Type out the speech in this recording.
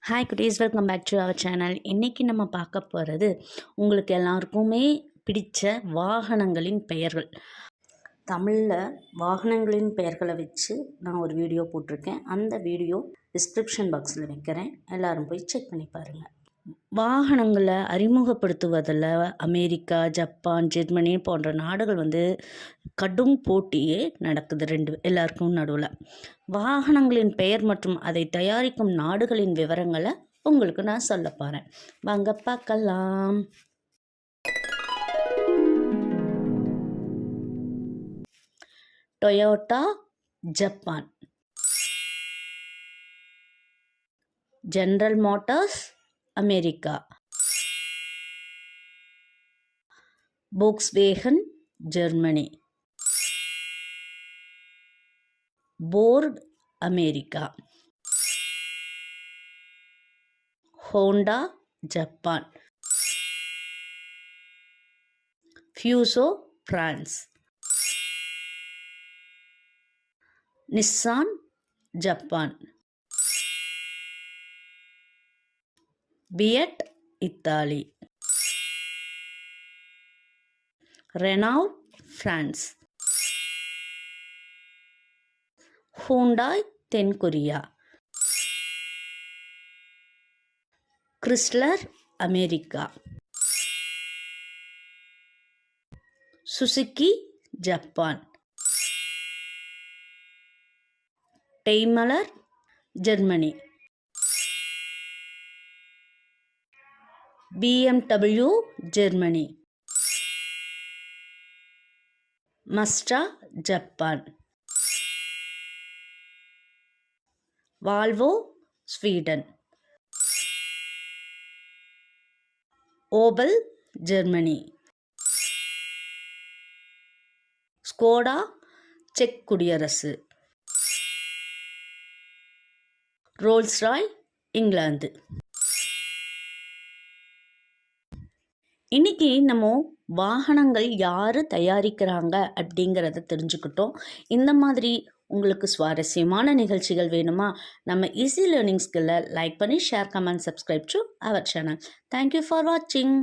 Hi குட்டீஸ், welcome back to our channel. இன்றைக்கி நம்ம பார்க்க போகிறது உங்களுக்கு எல்லாருக்குமே பிடிச்ச வாகனங்களின் பெயர்கள். தமிழில் வாகனங்களின் பெயர்களை வச்சு நான் ஒரு வீடியோ போட்டிருக்கேன். அந்த வீடியோ டிஸ்கிரிப்ஷன் பாக்ஸில் வைக்கிறேன், எல்லோரும் போய் செக் பண்ணி பாருங்கள். வாகனங்களை அறிமுகப்படுத்துவதில் அமெரிக்கா, ஜப்பான், ஜெர்மனி போன்ற நாடுகள் கடும் போட்டியே நடக்குது எல்லாருக்கும் நடுவில். வாகனங்களின் பெயர் மற்றும் அதை தயாரிக்கும் நாடுகளின் விவரங்களை உங்களுக்கு நான் சொல்ல போகிறேன். வாங்க பார்க்கலாம். Toyota Japan, General Motors America, Volkswagen Germany, Ford America, Honda Japan, Fuso France, Nissan Japan, Fiat Italy, Renault France, Hyundai தென்கொரியா, Chrysler America, Suzuki Japan, Daimler Germany, BMW Germany, Mazda Japan, Volvo Sweden, Opel Germany, Skoda செக் குடியரசு, Rolls Royce இங்கிலாந்து. இன்றைக்கி நம்ம வாகனங்கள் யார் தயாரிக்கிறாங்க அப்படிங்கிறத தெரிஞ்சுக்கிட்டோம். இந்த மாதிரி உங்களுக்கு சுவாரஸ்யமான நிகழ்ச்சிகள் வேணுமா? நம்ம ஈஸி லேர்னிங் ஸ்கில்லை லைக் பண்ணி share, comment, subscribe to our channel. Thank you for வாட்சிங்.